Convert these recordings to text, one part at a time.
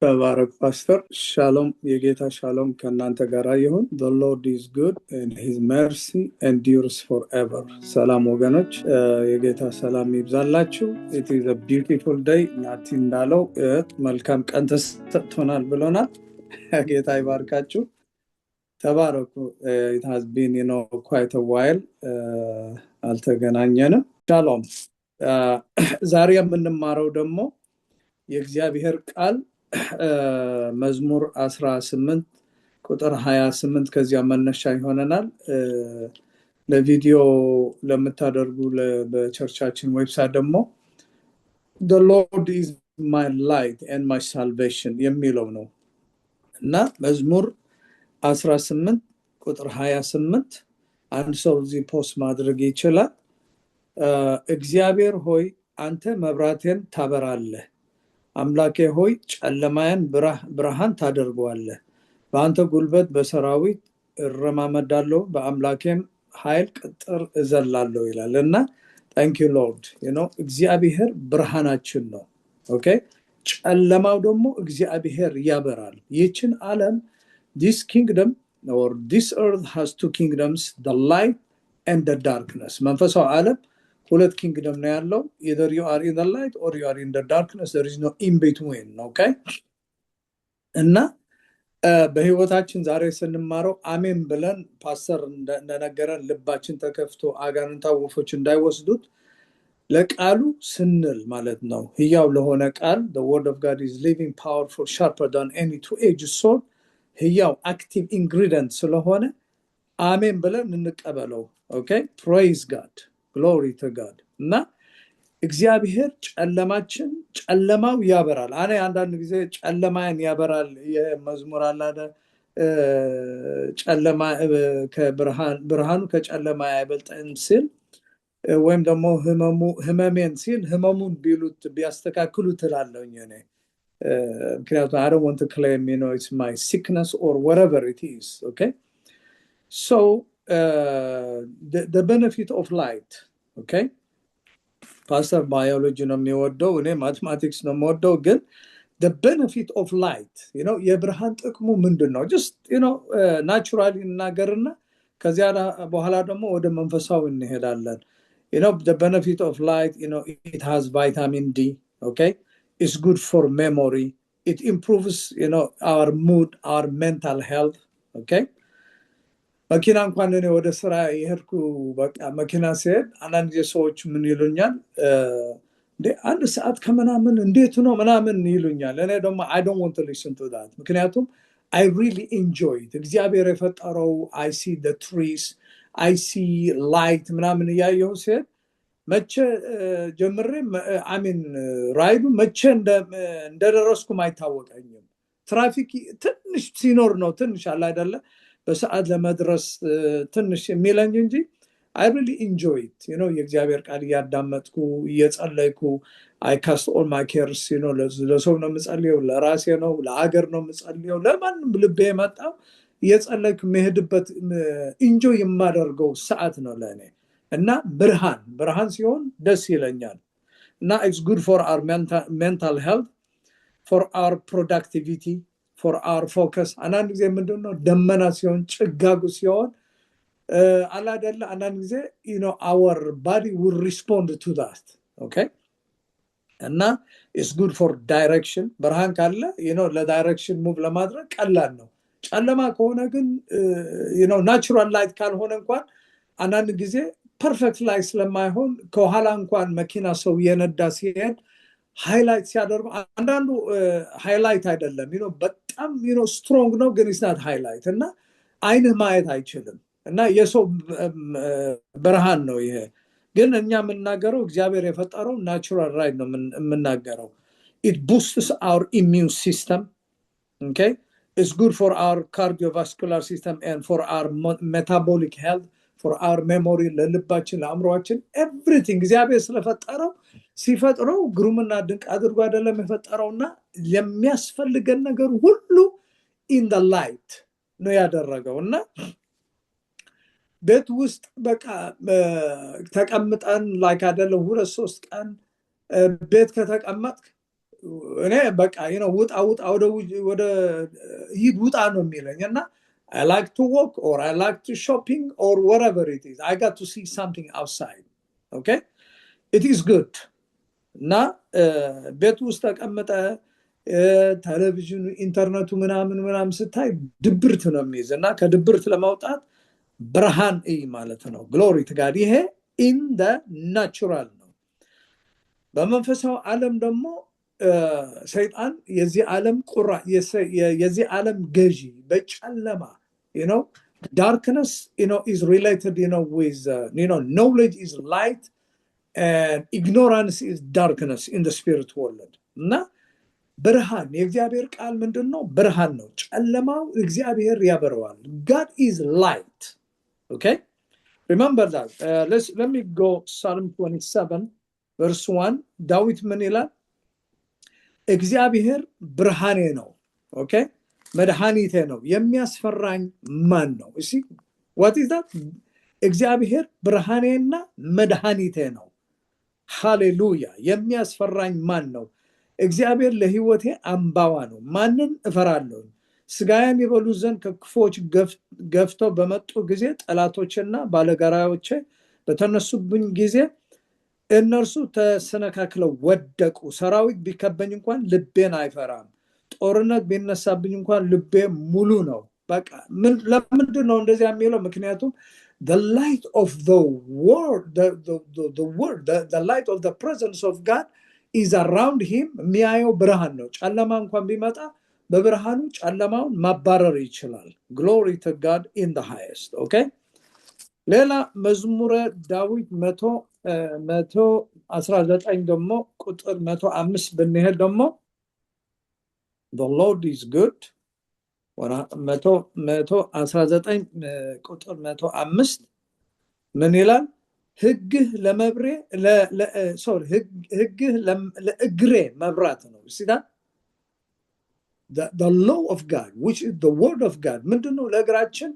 Barak Pastor, Shalom, Yegeta Shalom, Kananta Garayon. The Lord is good and his mercy endures forever. Salam Oganoch, Yegeta Salam Ibzalachu. It is a beautiful day. Natindalo, Malkam Kantas Tonal Belona, Yegeta Ibarkachu. Tabarak, it has been, quite a while. Altagananyana. Shalom. Zaria Mendamaro Demo, Yexia Kal. መዝሙር 18 ቁጥር 28 ከዚያ መነሻ ይሆነናል ለቪዲዮ ለምታደርጉ በቸርቻችን ዌብሳይት ደግሞ the Lord is my light and my salvation የሚለው ነው እና መዝሙር 18 ቁጥር 28 አንድ ሰው እዚህ ፖስት ማድረግ ይችላል እግዚአብሔር ሆይ አንተ መብራቴን ታበራለህ አምላኬ ሆይ ጨለማዬን ብርሃን ታደርገዋለህ በአንተ ጉልበት በሰራዊት እረማመዳለሁ በአምላኬም ኃይል ቅጥር እዘላለሁ ይላልና thank you lord እግዚአብሔር ብርሃናችን ነው ኦኬ ጨለማው ደግሞ እግዚአብሔር ያበራል ይችን ዓለም this kingdom or this earth has two kingdoms the light and the darkness መንፈሳዊ ዓለም ሁለት ኪንግደም ነው ያለው either you are in the light or you are in the darkness there is no in between okay እና በህይወታችን ዛሬ ስንማረው አሜን ብለን ፓስተር እንደነገረን ልባችን ተከፍቶ አጋንንታው ወፎች እንዳይወስዱት ለቃሉ ስንል ማለት ነው ህያው ለሆነ ቃል the word of God is living powerful sharper than any two-edged sword ህያው active ingredient ስለሆነ አሜን ብለን እንቀበለው okay praise God glory to God እና እግዚአብሔር ጨለማው ያበራል አኔ አንዳንድ ጊዜ ጨለማን ያበራል የመዝሙር አላደ ጨለማ ብርሃኑ ከጨለማ ያበልጣን ሲል ወይም ደግሞ ህመሜን ሲል ህመሙን ቢሉት ቢያስተካክሉ ትላለውኝ እኔ ምክንያቱም I don't want to claim it's my sickness or whatever it is okay so the benefit of light okay pastor biology ነው የሚወደው እኔ mathematics ነው የምወደው ግን the benefit of light የብርሃን ጥቅሙ ምንድነው just naturally እናገርና ከዚያ በኋላ ደግሞ ወደ መንፈሳዊ እንሄዳለን the benefit of light it has vitamin D okay it's good for memory it improves our mood our mental health okay መኪና እንኳን እኔ ወደ ስራ ይሄድኩ በቃ መኪና ሲሄድ አንዳንድ ሰዎች ምን ይሉኛል አንድ ሰዓት ከመናምን እንዴት ነው ምናምን ይሉኛል እኔ ደግሞ I don't want to listen to that ምክንያቱም I really enjoy it እግዚአብሔር የፈጠረው I see the trees I see light ምናምን ያየው ሲሄድ መቼ ጀምሬ I mean ራይዱ መቼ እንደደረስኩም አይታወቀኝም ትራፊክ ትንሽ ሲኖር ነው ትንሽ አለ አይደለ በሰዓት ለመድረስ ትንሽ የሚለኝ እንጂ I really enjoy it የእግዚአብሔር ቃል ያዳመጥኩ እየጸለይኩ I cast all my cares ለሰው ነው መጸልየው ለራሴ ነው ለአገር ነው መጸልየው ለማንም ልቤ መጣው እየጸለይኩ መሄድበት enjoy የማደርገው ሰዓት ነው ለኔ እና ብርሃን ሲሆን ደስ ይለኛል እና it's good for our mental health for our productivity for our focus አንዳንድ ጊዜ ምንድነው ደመና ሲሆን ጭጋጉ ሲሆን አላደለ አንዳንድ ጊዜ our body will respond to that okay እና it's good for direction ብርሃን ካለ ለዳይሬክሽን ሙቭ ለማድረግ ቀላል ነው ጨለማ ከሆነ ግን natural light ካልሆነ እንኳን አንዳንድ ጊዜ perfect light ስለማይሆን ከኋላ እንኳን መኪና ሰው የነዳ ሲሄድ ሃይላይት ሲያደርጉ አንዳንዱ ሃይላይት አይደለም በጣም ስትሮንግ ነው ግን it's not highlight እና አይንህ ማየት አይችልም እና የሰው ብርሃን ነው ይሄ ግን እኛ የምናገረው እግዚአብሔር የፈጠረው natural light ነው የምናገረው it boosts our immune system okay it's good for our cardiovascular system and for our metabolic health for our memory ለልባችን ለአእምሮአችን everything እግዚአብሔር ስለፈጠረው ሲፈጥረው ግሩምና ድንቅ አድርጎ አይደለም የፈጠረውና የሚያስፈልገን ነገር ሁሉ in the light ነው ያደረገውና ቤት ውስጥ በቃ ተቀምጠን like አይደለም 2-3 ቀን ቤት ከተቀመጥክ እኔ በቃ ውጣ ወደ ሂድ ውጣ ነው የሚለኝ እና I like to walk or I like to shopping or whatever it is. I got to see something outside. Okay? It is good. እና ቤት ውስጥ ተቀምጠ ቴሌቪዥኑ ኢንተርኔቱ ምናምን ስታይ ድብርት ነው የሚይዝ እና ከድብርት ለማውጣት ብርሃን ማለት ነው። ግሎሪ ቱ ጋድ። ይሄ in the natural ነው። በመንፈሳዊ ዓለም ደግሞ ሰይጣን የዚህ ዓለም ቁራ የዚህ ዓለም ገዢ በጨለማ darkness is related with knowledge is light and ignorance is darkness in the spirit world. እና ብርሃን የእግዚአብሔር ቃል ምንድነው? ብርሃን ነው። ጨለማው እግዚአብሔር ያበራዋል። God is light. Okay? Remember that. Let me go Psalm 27 verse 1. ዳዊት ምን ይላል? እግዚአብሔር ብርሃኔ ነው። Okay? መድኃኒቴ ነው። የሚያስፈራኝ ማን ነው? See? What is that? እግዚአብሔር ብርሃኔና መድኃኒቴ ነው። ሃሌሉያ። የሚያስፈራኝ ማን ነው? እግዚአብሔር ለሕይወቴ አምባዋ ነው። ማንን እፈራለሁ? ስጋዬን ይበሉ ዘንድ ከክፎች ገፍተው በመጡ ጊዜ ጠላቶችና ባለጋራዎቼ በተነሱብኝ ጊዜ እነርሱ ተሰነካክለው ወደቁ። ሰራዊት ቢከበኝ እንኳን ልቤን አይፈራም። ጦርነት ቢነሳብኝ እንኳን ልቤ ሙሉ ነው። በቃ ለምንድን ነው እንደዚህ የሚለው? ምክንያቱም the light of the word, the word, the light of the presence of God is around him. የሚያየው ብርሃን ነው። ጨለማ እንኳን ቢመጣ በብርሃኑ ጨለማውን ማባረር ይችላል። Glory to God in the highest. Okay? ሌላ መዝሙረ ዳዊት 119 ደግሞ ቁጥር 105 ብንሄድ ደግሞ the Lord is good. 119 ቁጥር 105 ምን ይላል? ሕግህ ለመብሬ ሕግህ ለእግሬ መብራት ነው። See that? The law of God, which is the word of God, ምንድነው? ለእግራችን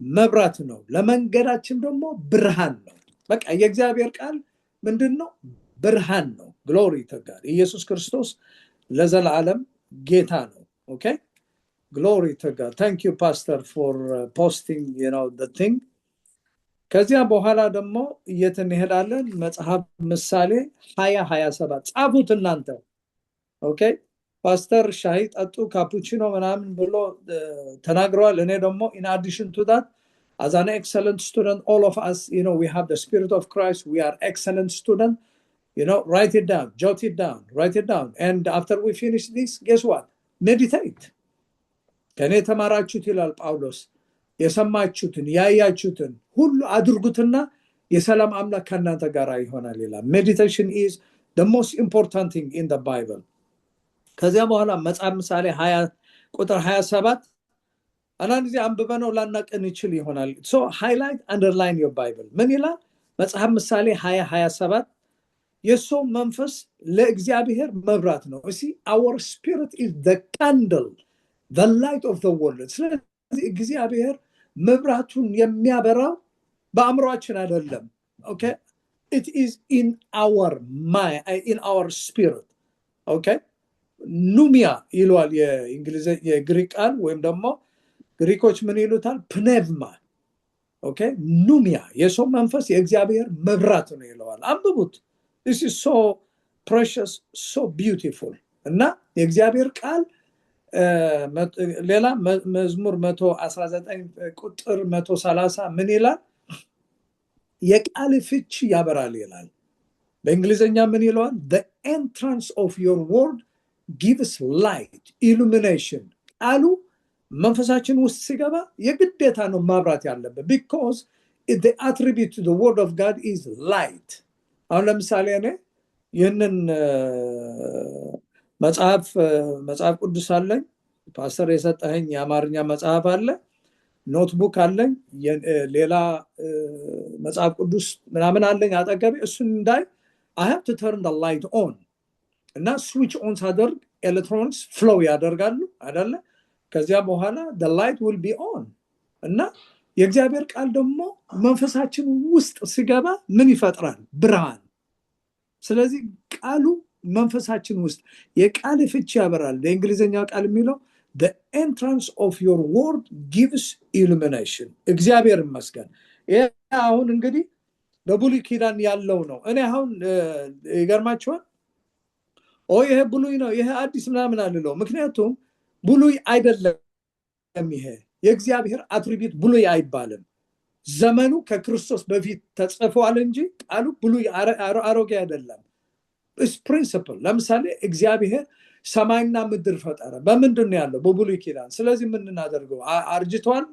መብራት ነው፣ ለመንገዳችን ደግሞ ብርሃን ነው። በቃ የእግዚአብሔር ቃል ምንድነው? ብርሃን ነው። Glory to God. ኢየሱስ ክርስቶስ ለዘላለም ጌታ ነው። Okay? Glory to God. Thank you, Pastor, for posting, the thing. ከዚያ በኋላ ደግሞ እየተነሄዳለን መጽሐፍ ምሳሌ 20:27 ጻፉት እናንተ። Okay? ፓስተር ሻይ ጠጡ ካፑቺኖ ምናምን ብሎ ተናግረዋል። እኔ ደግሞ in addition to that, as an excellent student, all of us, we have the spirit of Christ. We are excellent students. Write it down, jot it down, write it down. And after we finish this, guess what? Meditate. ከኔ ተማራችሁት ይላል ጳውሎስ። የሰማችሁትን ያያችሁትን ሁሉ አድርጉትና የሰላም አምላክ ከእናንተ ጋር ይሆናል ይላል። Meditation is the most important thing in the Bible. ከዚያ በኋላ መጽሐፍ ምሳሌ 20 ቁጥር 27 አንዳንድ ጊዜ አንብበነው ላናቀን ይችል ይሆናል። So highlight, underline your Bible. ምን ይላል? መጽሐፍ ምሳሌ 20:27 የሰው መንፈስ ለእግዚአብሔር መብራት ነው። See, our spirit is the candle, the light of the world. ስለዚህ እግዚአብሔር መብራቱን የሚያበራው በአእምሮአችን አይደለም። Okay? It is in our mind, in our spirit. Okay? ኑሚያ ይሏል የግሪክ ቃል ወይም ደግሞ ግሪኮች ምን ይሉታል? ፕኔቭማ። Okay? ኑሚያ የሰው መንፈስ የእግዚአብሔር መብራት ነው ይለዋል። አንብቡት። This is so precious, so beautiful. እና የእግዚአብሔር ቃል ሌላ መዝሙር 119 ቁጥር 130 ምን ይላል? የቃል ፍቺ ያበራል ይላል። በእንግሊዘኛ ምን ይለዋል? The entrance of your word gives light, illumination. ቃሉ መንፈሳችን ውስጥ ሲገባ የግዴታ ነው ማብራት ያለበት, because the attribute to the word of God is light. አሁን ለምሳሌ እኔ ይህንን መጽሐፍ ቅዱስ አለኝ፣ ፓስተር የሰጠኸኝ የአማርኛ መጽሐፍ አለ፣ ኖትቡክ አለኝ፣ ሌላ መጽሐፍ ቅዱስ ምናምን አለኝ አጠገቤ። እሱን እንዳይ I have to turn the light on እና switch on ሳደርግ ኤሌክትሮንስ ፍሎው ያደርጋሉ አይደለ? ከዚያ በኋላ the light will be on። እና የእግዚአብሔር ቃል ደግሞ መንፈሳችን ውስጥ ሲገባ ምን ይፈጥራል? ብርሃን። ስለዚህ ቃሉ መንፈሳችን ውስጥ የቃል ፍቺ ያበራል በእንግሊዘኛው ቃል የሚለው the entrance of your word gives illumination እግዚአብሔር ይመስገን አሁን እንግዲህ በብሉይ ኪዳን ያለው ነው እኔ አሁን ይገርማችኋል ይሄ ብሉይ ነው ይሄ አዲስ ምናምን አልለው ምክንያቱም ብሉይ አይደለም ይሄ የእግዚአብሔር አትሪቢዩት ብሉይ አይባልም ዘመኑ ከክርስቶስ በፊት ተጽፏል እንጂ ቃሉ ብሉይ አሮጌ አይደለም is principle ለምሳሌ እግዚአብሔር ሰማይና ምድር ፈጠረ በምንድን ነው ያለው በብሉይ ኪዳን ስለዚህ ምን እናደርገው አርጅቷል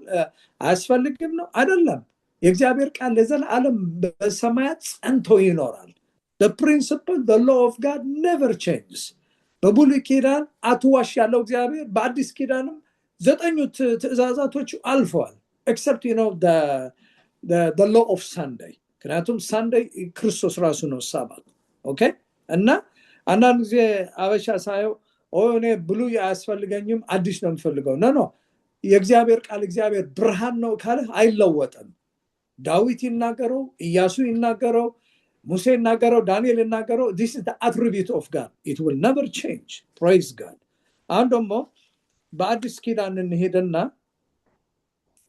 አያስፈልግም ነው አይደለም የእግዚአብሔር ቃል ለዘላለም በሰማያት ጸንቶ ይኖራል the principle the law of God never changes በብሉይ ኪዳን አትዋሽ ያለው እግዚአብሔር በአዲስ ኪዳንም ዘጠኙ ትእዛዛቶች አልፈዋል except the law of Sunday ምክንያቱም Sunday ክርስቶስ ራሱ ነው ሳባት ኦኬ እና አንዳንድ ጊዜ አበሻ ሳየው እኔ ብሉይ አያስፈልገኝም አዲስ ነው የምፈልገው ነው የእግዚአብሔር ቃል እግዚአብሔር ብርሃን ነው ካለ አይለወጥም ዳዊት ይናገረው ኢያሱ ይናገረው ሙሴ ይናገረው ዳንኤል ይናገረው this is the attribute of God it will never change praise God አሁን ደግሞ በአዲስ ኪዳን እንሄድና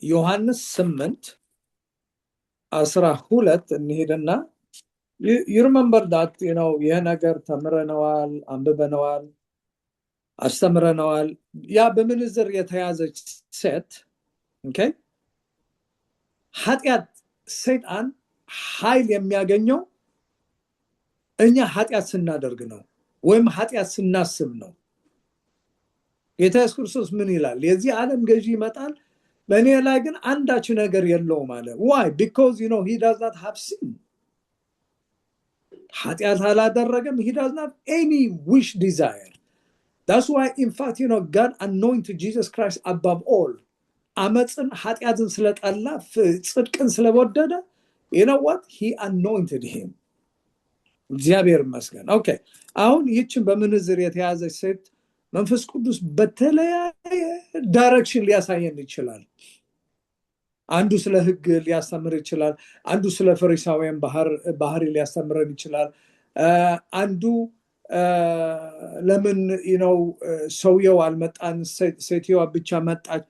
ዮሐንስ 8:12 እንሄድና you remember that ይሄ ነገር ተምረነዋል አንብበነዋል አስተምረነዋል ያ በምንዝር የተያዘች ሴት ኦኬ ኃጢአት ሰይጣን ኃይል የሚያገኘው እኛ ኃጢአት ስናደርግ ነው ወይም ኃጢአት ስናስብ ነው ጌታ ኢየሱስ ክርስቶስ ምን ይላል የዚህ ዓለም ገዢ ይመጣል በእኔ ላይ ግን አንዳች ነገር የለውም አለ why because he does not have sin ኃጢአት አላደረገም he does not have any wish desire that's why in fact God anointed Jesus Christ above all አመጽን ኃጢአትን ስለጠላ ጽድቅን ስለወደደ you know what he anointed him እግዚአብሔር ይመስገን ኦኬ አሁን ይችን በምንዝር የተያዘች ሴት መንፈስ ቅዱስ በተለያየ ዳይሬክሽን ሊያሳየን ይችላል አንዱ ስለ ህግ ሊያስተምር ይችላል አንዱ ስለ ፈሪሳውያን ባህሪ ሊያስተምረን ይችላል አንዱ ለምን ሰውየው አልመጣን ሴትየዋ ብቻ መጣች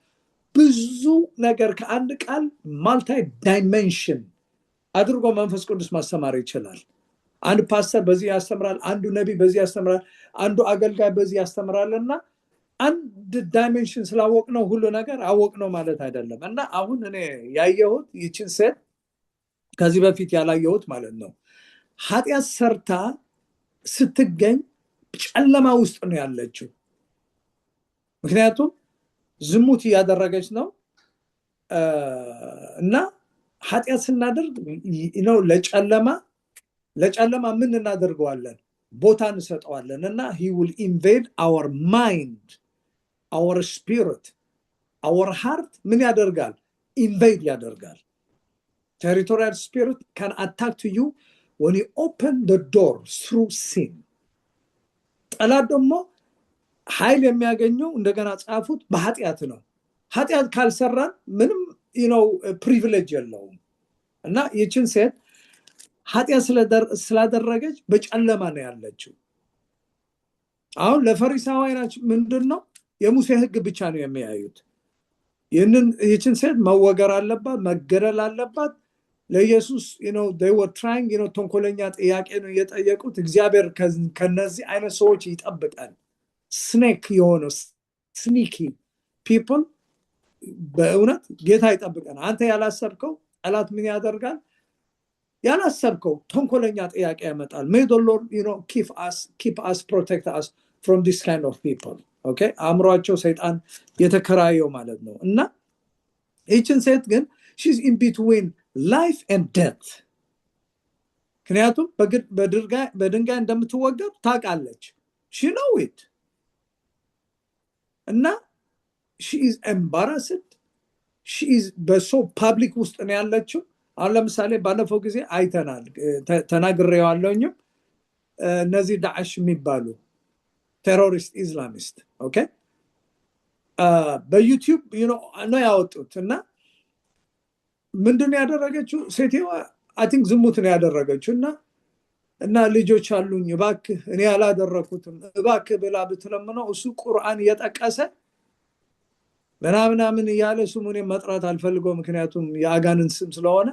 ብዙ ነገር ከአንድ ቃል ማልታይ ዳይሜንሽን አድርጎ መንፈስ ቅዱስ ማስተማር ይችላል አንድ ፓስተር በዚህ ያስተምራል አንዱ ነብይ በዚህ ያስተምራል አንዱ አገልጋይ በዚህ ያስተምራልና አንድ ዳይሜንሽን ስላወቅነው ሁሉ ነገር አወቅነው ማለት አይደለም እና አሁን እኔ ያየሁት ይችን ሴት ከዚህ በፊት ያላየሁት ማለት ነው ኃጢአት ሰርታ ስትገኝ ጨለማ ውስጥ ነው ያለችው ምክንያቱም ዝሙት ያደረገች ነው እና ኃጢአት ስናደርግ ለጨለማ ምን እናደርገዋለን ቦታ እንሰጠዋለን እና he will invade our mind our spirit our heart ምን ያደርጋል invade ያደርጋል territorial spirit can attack to you when you open the door through sin ጠላት ደግሞ ኃይል የሚያገኘው እንደገና ጻፉት በኃጢአት ነው ኃጢአት ካልሰራን ምንም ፕሪቪሌጅ የለውም እና ይችን ሴት ኃጢአት ስላደረገች በጨለማ ነው ያለችው አሁን ለፈሪሳውያኖች ምንድነው የሙሴ ህግ ብቻ ነው የሚያዩት ይችን ሴት መወገር አለባት መገደል አለባት ለኢየሱስ they were trying ተንኮለኛ ጥያቄ ነው የጠየቁት እግዚአብሔር ከነዚህ አይነት ሰዎች ይጠብቃል ስኔክ sneaky people በእውነት ጌታ ይጠብቀናል አንተ ያላሰብከው ጠላት ምን ያደርጋል ያላሰብከው ተንኮለኛ ጥያቄ ያመጣል may the Lord keep us protect us from this kind of people okay አምሯቸው ሰይጣን የተከራየው ማለት ነው እና ይችን ሴት ግን she's in between life and death ምክንያቱም በድንጋይ እንደምትወገር ታውቃለች she know it እና she is embarrassed she is በso public ውስጥ ነው ያለችው አሁን ለምሳሌ ባለፈው ጊዜ አይተናል ተናግሬዋለሁኝ እነዚህ ዳዕሽ የሚባሉ ቴሮሪስት ኢስላሚስት ኦኬ በዩቲዩብ ነው ያወጡት እና ምንድነው ያደረገችው ሴትየዋ I think ዝሙት ነው ያደረገችው እና እና ልጆች አሉኝ እባክህ እኔ ያላደረኩትም እባክህ ብላ ብትለምነው እሱ ቁርአን እየጠቀሰ ምናምን እያለ ስሙን መጥራት አልፈልገው ምክንያቱም የአጋንን ስም ስለሆነ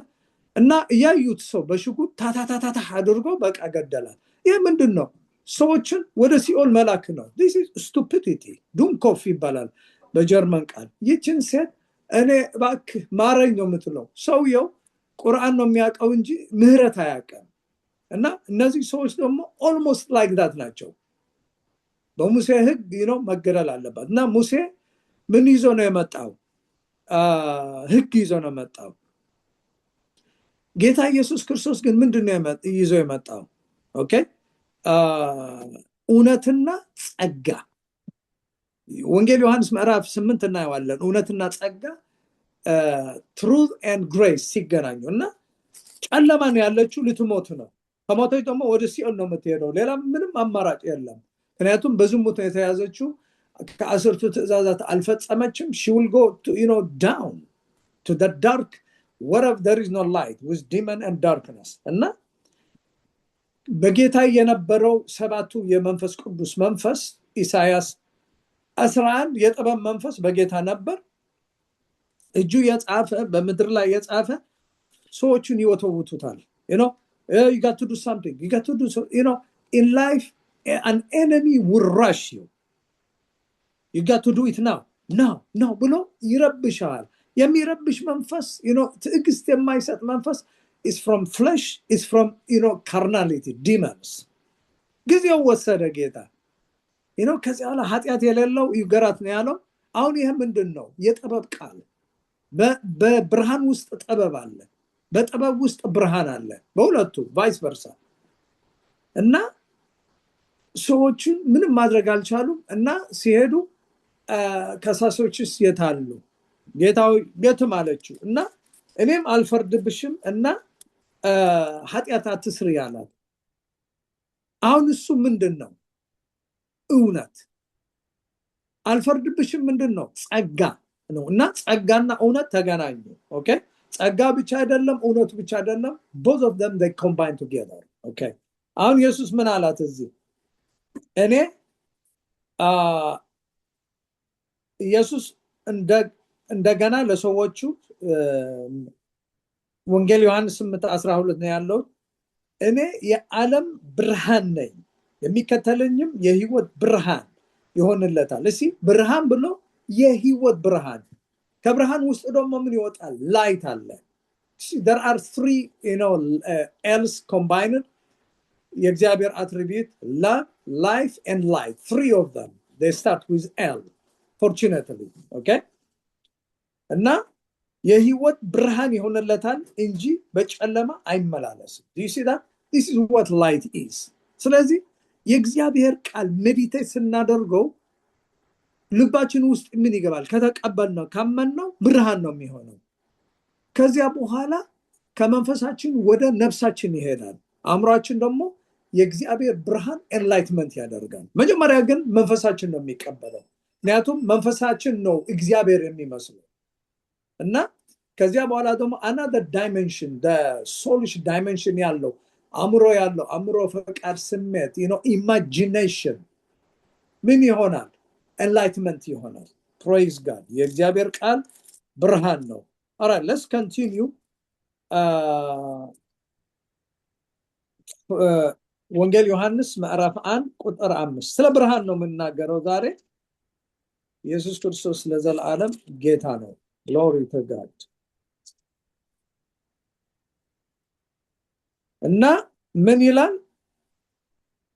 እና እያዩት ሰው በሽጉጥ ታታታታ አድርጎ በቃ ገደላል። ይህ ምንድነው? ሰዎችን ወደ ሲኦል መላክ ነው። this is stupidity ዱምኮፍ ይባላል በጀርመን ቃል። ይችን ሴት እኔ እባክህ ማረኝ ነው የምትለው። ሰውየው ቁርአን ነው የሚያውቀው እንጂ ምህረት አያውቅም። እና እነዚህ ሰዎች ደግሞ almost like that ናቸው። በሙሴ ህግ መገደል አለባት። እና ሙሴ ምን ይዞ ነው የመጣው? ህግ ይዞ ነው የመጣው። ጌታ ኢየሱስ ክርስቶስ ግን ምንድነው ይዞ የመጣው? ኦኬ እውነትና ጸጋ። ወንጌል ዮሐንስ ምዕራፍ 8 እናየዋለን። እውነትና ጸጋ truth and grace ሲገናኙ እና ጨለማን ያለችው ልትሞት ነው። ከሞተች ደግሞ ወደ ሲኦል ነው የምትሄደው። ሌላ ምንም አማራጭ የለም። ምክንያቱም በዝሙት የተያዘችው ከአስርቱ ትእዛዛት አልፈጸመችም። she will go to down to the dark wherever there is no light with demon and darkness. እና በጌታ የነበረው ሰባቱ የመንፈስ ቅዱስ መንፈስ ኢሳይያስ 11 የጥበብ መንፈስ በጌታ ነበር። እጁ የጻፈ በምድር ላይ የጻፈ ሰዎችን ይወተውቱታል። you got to do something, you got to do so, in life an enemy will rush you, you got to do it now ብሎ ይረብሻል። የሚረብሽ መንፈስ ትዕግስት የማይሰጥ መንፈስ is from flesh, is from carnality, demons። ጊዜው ወሰደ ጌታ ከዚህ በኋላ ኃጢአት የሌለው ይገራት ነው ያለው። አሁን ይሄ ምንድነው? የጥበብ ቃል። በብርሃን ውስጥ ጥበብ አለ፣ በጥበብ ውስጥ ብርሃን አለ። በሁለቱ ቫይስ ቨርሳ። እና ሰዎችን ምንም ማድረግ አልቻሉም። እና ሲሄዱ ከሳሾችስ የታሉ? ጌታው የትም አለችው። እና እኔም አልፈርድብሽም እና ኃጢአት አትስሪ ያላት። አሁን እሱ ምንድነው? እውነት። አልፈርድብሽም ምንድነው? ጸጋ ነው። እና ጸጋና እውነት ተገናኙ። ኦኬ ጸጋ ብቻ አይደለም፣ እውነት ብቻ አይደለም። both of them they combine together። ኦኬ አሁን ኢየሱስ ምን አላት እዚህ? እኔ ኢየሱስ እንደገና ለሰዎቹ ወንጌል ዮሐንስ 8:12 ነው ያለው። እኔ የዓለም ብርሃን ነኝ፣ የሚከተለኝም የህይወት ብርሃን ይሆንለታል። እሺ ብርሃን ብሎ የህይወት ብርሃን። ከብርሃን ውስጥ ደግሞ ምን ይወጣል? ላይት አለ። there are three L's combined። የእግዚአብሔር attribute love, life and light. Three of them they start with L fortunately. okay እና የህይወት ብርሃን ይሆንለታል እንጂ በጨለማ አይመላለስም። do you see that? this is what light is። ስለዚህ የእግዚአብሔር ቃል ሜዲቴት ስናደርገው ልባችን ውስጥ ምን ይገባል? ከተቀበልነው ካመንነው ብርሃን ነው የሚሆነው። ከዚያ በኋላ ከመንፈሳችን ወደ ነፍሳችን ይሄዳል። አእምሯችን ደግሞ የእግዚአብሔር ብርሃን ኤንላይትመንት ያደርጋል። መጀመሪያ ግን መንፈሳችን ነው የሚቀበለው። ምክንያቱም መንፈሳችን ነው እግዚአብሔር የሚመስለው። እና ከዚያ በኋላ ደግሞ another dimension, the soulish dimension ያለው አእምሮ ያለው አእምሮ፣ ፈቃድ፣ ስሜት imagination ምን ይሆናል? enlightenment ይሆናል። praise God። የእግዚአብሔር ቃል ብርሃን ነው። alright let's continue። ወንጌል ዮሐንስ ምዕራፍ 1 ቁጥር 5 ስለ ብርሃን ነው የምናገረው ዛሬ። ኢየሱስ ክርስቶስ ለዘላለም ጌታ ነው። glory to God። እና ምን ይላል?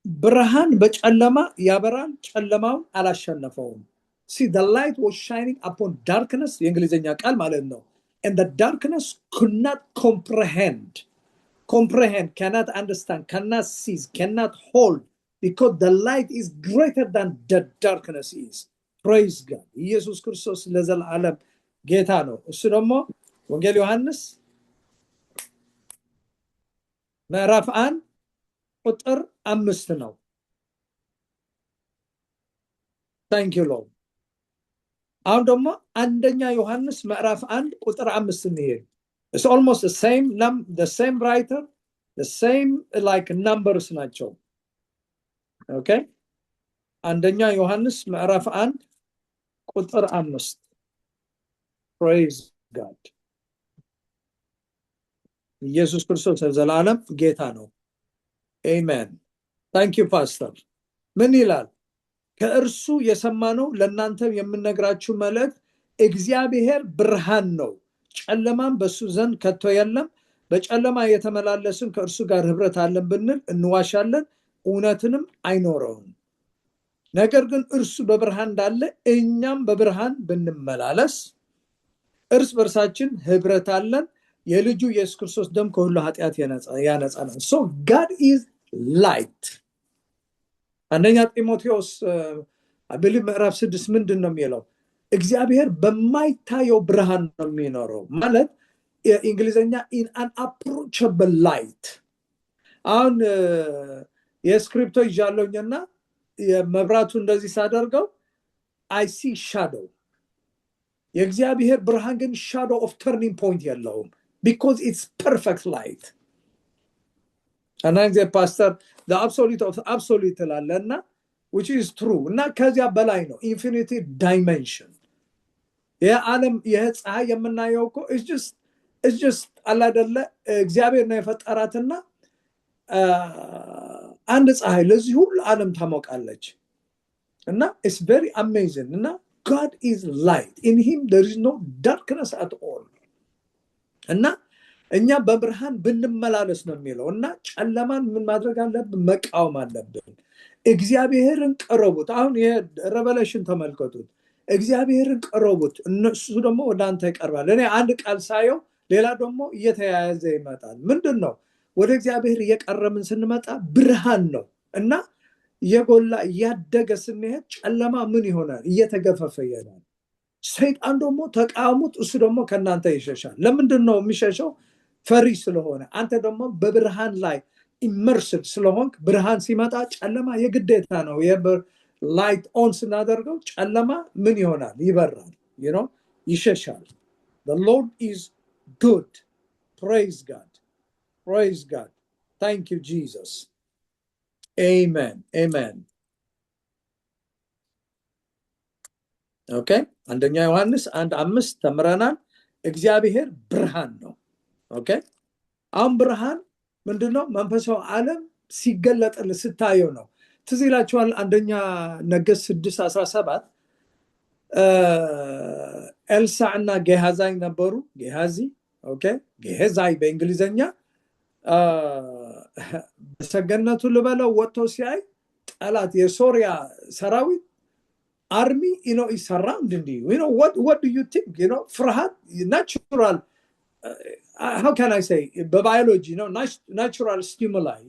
ብርሃን በጨለማ ያበራል፣ ጨለማውን አላሸነፈውም። see the light was shining upon darkness፣ የእንግሊዘኛ ቃል ማለት ነው። and the darkness could not comprehend, cannot understand, cannot seize, cannot hold, because the light is greater than the darkness is. praise God። ኢየሱስ ክርስቶስ ለዘላለም ጌታ ነው። እሱ ደግሞ ወንጌል ዮሐንስ ምዕራፍ 1 ቁጥር 5 ነው። thank you Lord። አሁን ደግሞ አንደኛ ዮሐንስ ምዕራፍ 1 ቁጥር 5 እንሄድ። it's almost the same writer the same like numbers ናቸው okay አንደኛ ዮሐንስ ምዕራፍ 1 ቁጥር 5 praise god ኢየሱስ ክርስቶስ ዘላለም ጌታ ነው amen thank you pastor ምን ይላል ከእርሱ የሰማነው ለእናንተ የምንነግራችሁ መልእክት እግዚአብሔር ብርሃን ነው ጨለማም በሱ ዘንድ ከቶ የለም በጨለማ የተመላለስን ከእርሱ ጋር ህብረት አለን ብንል እንዋሻለን እውነትንም አይኖረውም ነገር ግን እርሱ በብርሃን እንዳለ እኛም በብርሃን ብንመላለስ እርስ በርሳችን ህብረት አለን የልጁ ኢየሱስ ክርስቶስ ደም ከሁሉ ኃጢአት ያነጻናል so God is light አንደኛ ጢሞቴዎስ I believe ምዕራፍ 6 ምንድነው የሚለው እግዚአብሔር በማይታየው ብርሃን ነው የሚኖረው ማለት እንግሊዘኛ in an approachable light አሁን የስክሪፕቶ ይዣለውኝና የመብራቱ እንደዚህ ሳደርገው I see shadow የእግዚአብሔር ብርሃን ግን shadow of turning point የለውም because it's perfect light and I'm the pastor the absolute of absolute ላለና which is true እና ከዚያ በላይ ነው infinity dimension የዓለም የፀሐይ የምናየው እኮ it's just አላደለ እግዚአብሔር ነው የፈጠራትና አንድ ፀሐይ ለዚህ ሁሉ ዓለም ታሞቃለች እና it's very amazing እና God is light in him there is no darkness at all እና እኛ በብርሃን ብንመላለስ ነው የሚለው እና ጨለማን ምን ማድረግ አለብን መቃወም አለብን እግዚአብሔርን ቀርቡት አሁን የሬቨሌሽን ተመልከቱት እግዚአብሔርን ቀርቡት እነሱ ደግሞ ወዳንተ ይቀርባል እኔ አንድ ቃል ሳየው ሌላ ደግሞ እየተያያዘ ይመጣል ምንድነው ወደ እግዚአብሔር እየቀረብን ስንመጣ ብርሃን ነው እና የጎላ ያደገ ስንሄድ ጨለማ ምን ይሆናል እየተገፈፈ ይሄዳል ሰይጣን ደግሞ ተቃውሙት እሱ ደግሞ ከናንተ ይሸሻል ለምንድነው የሚሸሸው ፈሪ ስለሆነ አንተ ደግሞ በብርሃን ላይ immersed ስለሆንክ ብርሃን ሲመጣ ጨለማ የግዴታ ነው light on ስናደርገው ጨለማ ምን ይሆናል ይበራል you know ይሸሻል the Lord is good praise God thank you Jesus amen okay አንደኛ ዮሐንስ 1:5 ተምረናል እግዚአብሔር ብርሃን ነው okay አሁን ብርሃን ምንድነው መንፈሳዊ ዓለም ሲገለጥል ስታየው ነው ትዝ ይላችኋል አንደኛ ነገሥት 6:17 ኤልሳዕና ጌሃዛይ ነበሩ ጌሃዚ okay ጌሃዛይ በእንግሊዘኛ በሰገነቱ ልበለው ወጥቶ ሲያይ ጠላት የሶሪያ ሰራዊት army is surrounding you what do you think ፍርሃት natural how can I say biology natural stimuli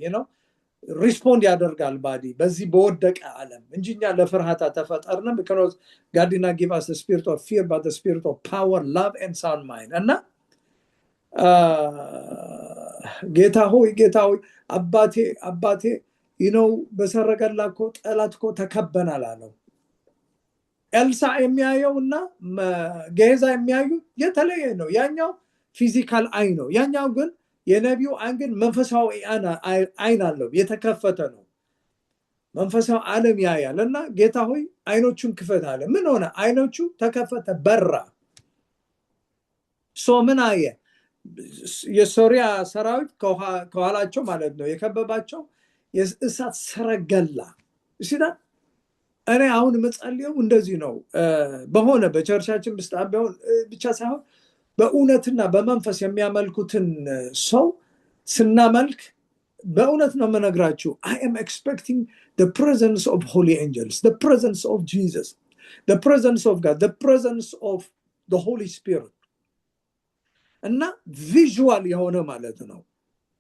respond ያደርጋል body በዚህ በወደቀ ዓለም እንጂኛ ለፍርሃት ተፈጠርነ because God did not give us the spirit of fear but the spirit of power love and sound mind እና ጌታ ሆይ አባቴ በሰረገላኮ ጠላትኮ ተከበናል አለው ኤልሳ የሚያየውና ጌዛ የሚያዩ የተለየ ነው ያኛው ፊዚካል አይ ነው ያኛው ግን የነቢዩ አንግን መንፈሳዊ አይን አለው የተከፈተ ነው መንፈሳዊ ዓለም ያያልና ጌታ ሆይ አይኖቹን ክፈት አለ ምን ሆነ አይኖቹ ተከፈተ በራ ምን አየ የሶሪያ ሰራዊት ከኋላቸው ማለት ነው የከበባቸው የእሳት ሰረገላ እሺዳ እኔ አሁን መጸልየው እንደዚህ ነው በሆነ በቸርቻችን ብቻ ሳይሆን በእውነትና በመንፈስ የሚያመልኩትን ሰው ስናመልክ በእውነት ነው መነግራችሁ I am expecting the presence of holy angels the presence of Jesus the presence of God the presence of the Holy Spirit እና visual የሆነ ማለት ነው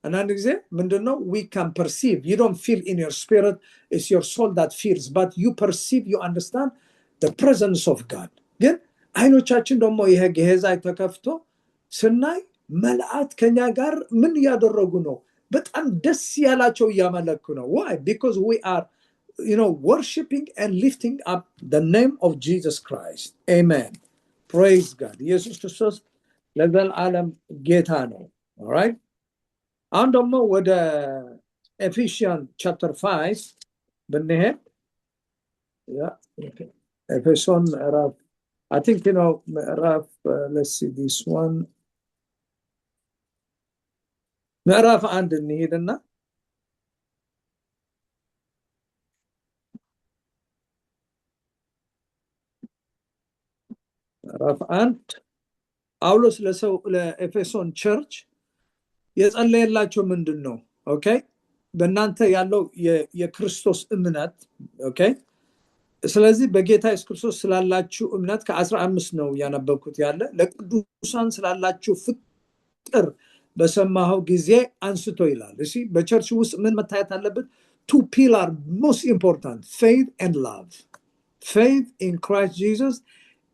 አንዳንድ ጊዜ ምንድነው we can perceive you don't feel in your spirit it's your soul that feels but you perceive you understand the presence of God ግን አይኖቻችን ደግሞ ይሄ ጌዛይ ተከፍቶ ስናይ መልአክ ከኛ ጋር ምን ያደረጉ ነው በጣም ደስ ያላቸው ያመለኩ ነው why because we are worshiping and lifting up the name of Jesus Christ amen praise God ኢየሱስ ክርስቶስ ለዘላለም ጌታ ነው all right አሁን ደግሞ ወደ ኤፌሲያን ቻፕተር 5 ብንሄድ ኤፌሶን ምዕራፍ I think ምዕራፍ let's see this one ምዕራፍ 1 እንሄድና ምዕራፍ 1 ጳውሎስ ለኤፌሶን ቸርች የጸለየላቸው ምንድነው? ኦኬ በእናንተ ያለው የክርስቶስ እምነት ኦኬ ስለዚህ በጌታ ኢየሱስ ክርስቶስ ስላላችሁ እምነት ከ15 ነው ያነበብኩት ያለ ለቅዱሳን ስላላችሁ ፍቅር በሰማው ጊዜ አንስቶ ይላል። እሺ በቸርች ውስጥ ምን መታየት አለበት? two pillars most important, faith and love. Faith in Christ Jesus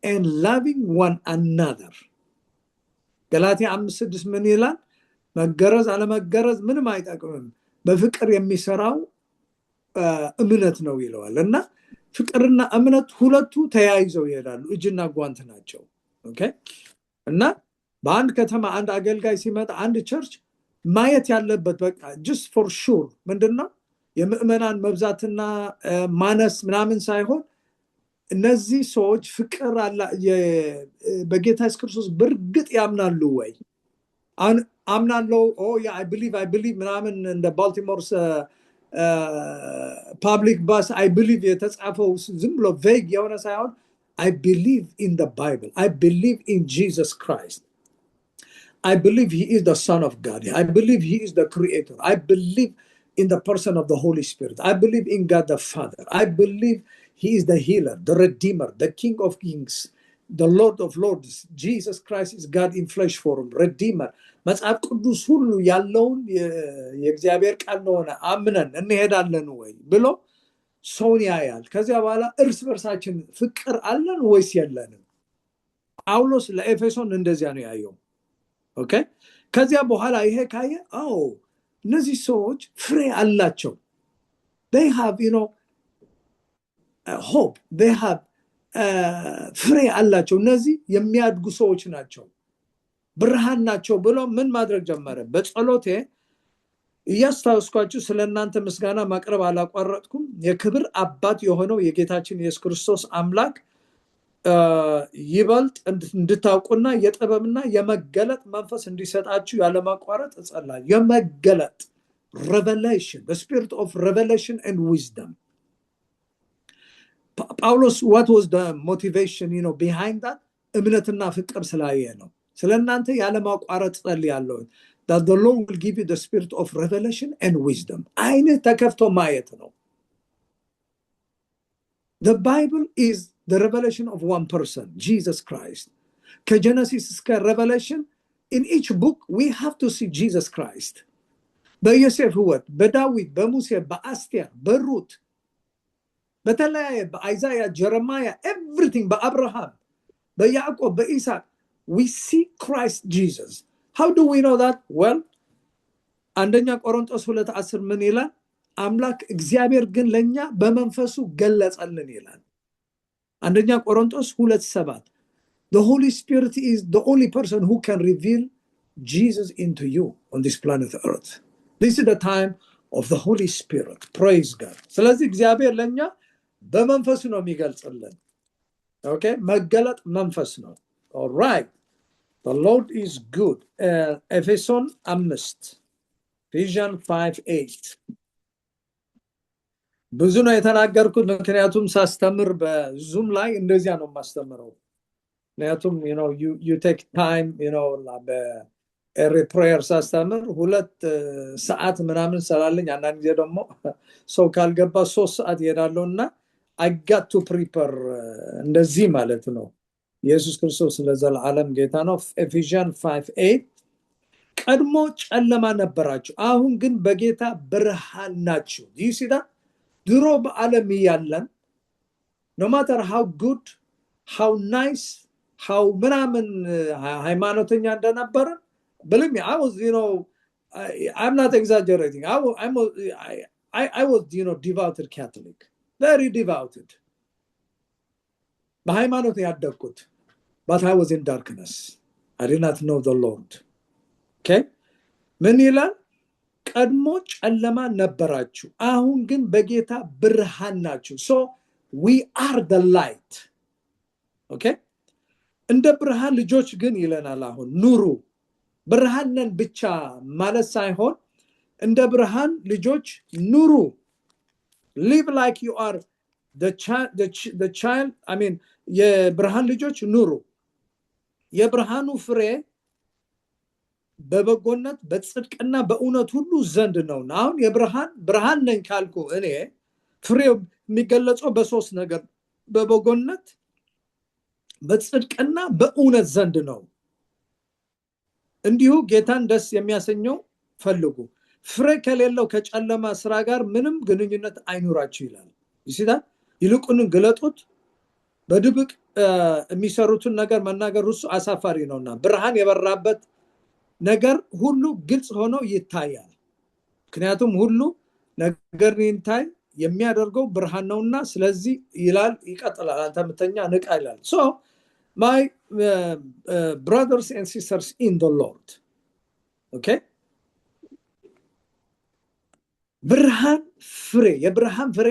and loving one another. ገላትያ 5:6 ምን ይላል? መገረዝ አለመገረዝ ምንም አይጠቅምም በፍቅር የሚሰራው እምነት ነው ይለዋል። እና ፍቅርና እምነት ሁለቱ ተያይዘው ይሄዳሉ፣ እጅና ጓንት ናቸው። ኦኬ እና በአንድ ከተማ አንድ አገልጋይ ሲመጣ አንድ ቸርች ማየት ያለበት በቃ just for sure ምንድነው የምእመናን መብዛትና ማነስ ምናምን ሳይሆን እነዚህ ሰዎች ፍቅር አላ በጌታ ኢየሱስ ክርስቶስ በርግጥ ያምናሉ ወይ? አምናለሁ I believe ምናምን እንደ ባልቲሞርስ public bus I believe የተጻፈው ዝም ብሎ vague የሆነ ሳይሆን I believe in the Bible. I believe in Jesus Christ. I believe he is the Son of God. I believe he is the Creator. I believe in the person of the Holy Spirit. I believe in God the Father. I believe he is the healer, the Redeemer, the King of Kings, the Lord of Lords. Jesus Christ is God in flesh form, Redeemer. መጽሐፍ ቅዱስ ሁሉ ያለውን የእግዚአብሔር ቃል ነውና አምነን እንሄዳለን ወይ ብሎ ሰውን ያያል። ከዚያ በኋላ እርስ በርሳችን ፍቅር አለን ወይስ የለንም? ጳውሎስ ለኤፌሶን እንደዚያ ነው ያየው። ኦኬ ከዚያ በኋላ ይሄ ካየ እነዚህ ሰዎች ፍሬ አላቸው። they have hope, they have ፍሬ አላቸው፣ እነዚህ የሚያድጉ ሰዎች ናቸው፣ ብርሃን ናቸው ብሎ ምን ማድረግ ጀመረ? በጸሎቴ እያስታወስኳችሁ ስለናንተ ምስጋና ማቅረብ አላቋረጥኩም። የክብር አባት የሆነው የጌታችን ኢየሱስ ክርስቶስ አምላክ ይበልጥ እንድታውቁና የጥበብና የመገለጥ መንፈስ እንዲሰጣችሁ ያለማቋረጥ እጸልያለሁ። የመገለጥ revelation, the spirit of revelation and wisdom. Paulos, what was the motivation behind that? እምነትና ፍቅር ስላየ ነው። ስለናንተ ያለማቋረጥ ጸልያለሁ that the Lord will give you the spirit of revelation and wisdom. አይነ ተከፍቶ ማየት ነው። The Bible is the revelation of one person, Jesus Christ. ከጀነሲስ እስከ revelation, in each book we have to see Jesus Christ. በዮሴፍ ሕይወት፣ በዳዊት፣ በሙሴ፣ በአስቴር፣ በሩት፣ በተለያየ በአይዛያ፣ ጀረማያ፣ everything በአብርሃም፣ በያዕቆብ፣ በኢሳቅ we see Christ Jesus. How do we know that? Well, አንደኛ ቆሮንቶስ 2:10 ምን ይላል? አምላክ እግዚአብሔር ግን ለኛ በመንፈሱ ገለጸልን ይላል። አንደኛ ቆሮንቶስ 2:7 The Holy Spirit is the only person who can reveal Jesus into you on this planet Earth. This is the time of the Holy Spirit. Praise God. ስለዚህ እግዚአብሔር ለኛ በመንፈሱ ነው የሚገልጽልን። Okay? መገለጥ መንፈስ ነው። All right. The Lord is good. Ephesians 5:8 ብዙ ነው የተናገርኩት፣ ምክንያቱም ሳስተምር በዙም ላይ እንደዚያ ነው ማስተምረው። ምክንያቱም you take time every prayer ሳስተምር 2 ሰዓት ምናምን ሰላለኝ። አንዳንድ ጊዜ ደግሞ ሰው ካልገባ 3 ሰዓት ይሄዳለውና I got to prepare እንደዚህ ማለት ነው። ኢየሱስ ክርስቶስ ለዘላለም ጌታ ነው። Ephesians 5:8 ቀድሞ ጨለማ ነበራችሁ፣ አሁን ግን በጌታ ብርሃን ናችሁ። you see that? ድሮ በዓለም ያለን no matter how good, how nice, how ምናምን ሃይማኖተኛ እንደነበረ believe me, I was I'm not exaggerating. I was devoted Catholic, very devoted. በሃይማኖት ያደግኩት, but I was in darkness. I did not know the Lord. Okay? ምን ይላል? ቀድሞ ጨለማ ነበራችሁ አሁን ግን በጌታ ብርሃን ናችሁ so we are the light okay እንደ ብርሃን ልጆች ግን ይለናል አሁን ኑሩ ብርሃንን ብቻ ማለት ሳይሆን እንደ ብርሃን ልጆች ኑሩ live like you are the child I mean የብርሃን ልጆች ኑሩ የብርሃኑ ፍሬ በበጎነት በጽድቅና በእውነት ሁሉ ዘንድ ነው አሁን ብርሃን ነኝ ካልኩ እኔ ፍሬው የሚገለጸው በሶስት ነገር በበጎነት በጽድቅና በእውነት ዘንድ ነው እንዲሁ ጌታን ደስ የሚያሰኘው ፈልጉ ፍሬ ከሌለው ከጨለማ ስራ ጋር ምንም ግንኙነት አይኖራችሁ ይላል ይስዳ ይልቁን ገለጡት በድብቅ የሚሰሩትን ነገር መናገር እሱ አሳፋሪ ነውና ብርሃን የበራበት ነገር ሁሉ ግልጽ ሆኖ ይታያል ምክንያቱም ሁሉ ነገር እንታይ የሚያደርገው ብርሃን ነውና ስለዚህ ይላል ይቀጥላል አንተ ምተኛ ንቃ ይላል so my brothers and sisters in the Lord okay ብርሃን ፍሬ የብርሃን ፍሬ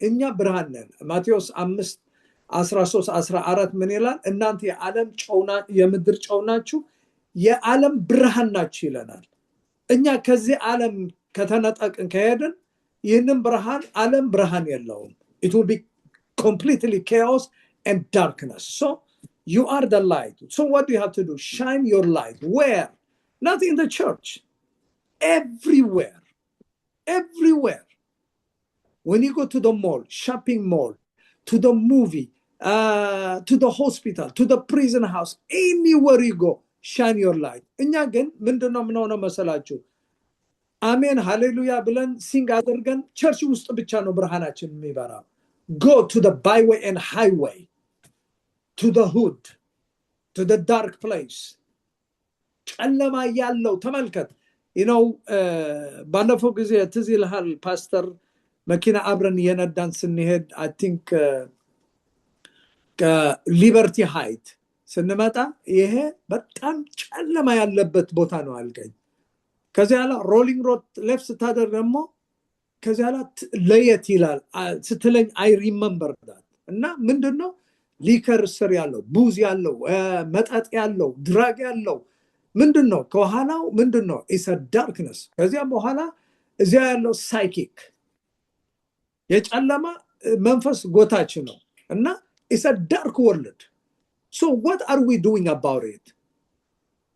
እኛ ብርሃን ነን ማቴዎስ 5:13-14 ምን ይላል እናንተ የዓለም ጨውና የምድር ጨው ናችሁ የዓለም ብርሃን ናችሁ ይለናል እኛ ከዚህ ዓለም ከተነጠቅን ከሄድን ይህንን ዓለም ብርሃን የለውም it will be completely chaos and darkness so you are the light so what do you have to do shine your light where not in the church everywhere when you go to the mall shopping mall to the movie to the hospital to the prison house anywhere you go shine your light እኛ ግን ምንድነው ምንሆነው መሰላችሁ አሜን ሃሌሉያ ብለን ሲንግ አድርገን ቸርች ውስጥ ብቻ ነው ብርሃናችን የሚበራው go to the byway and highway to the hood to the dark place ጨለማ ያለው ተመልከት you know ባለፈው ጊዜ ትዝ ይልሃል ፓስተር መኪና አብረን የነዳን ስንሄድ I think ሊበርቲ ሃይት ስንመጣ ይሄ በጣም ጨለማ ያለበት ቦታ ነው አልገኝ ከዚያላ ሮሊንግ ሮድ ሌፍት ታደር ደግሞ ከዚያላ ለየት ይላል ስትለኝ I remember that እና ምንድነው ሊከር ስር ያለው ቡዝ ያለው መጣጥ ያለው ድራግ ያለው ምንድነው ከኋላው ምንድነው is a darkness ከዚያ በኋላ እዚያ ያለው ሳይኪክ የጨለማ መንፈስ ጎታች ነው እና it's a dark world so what are we doing about it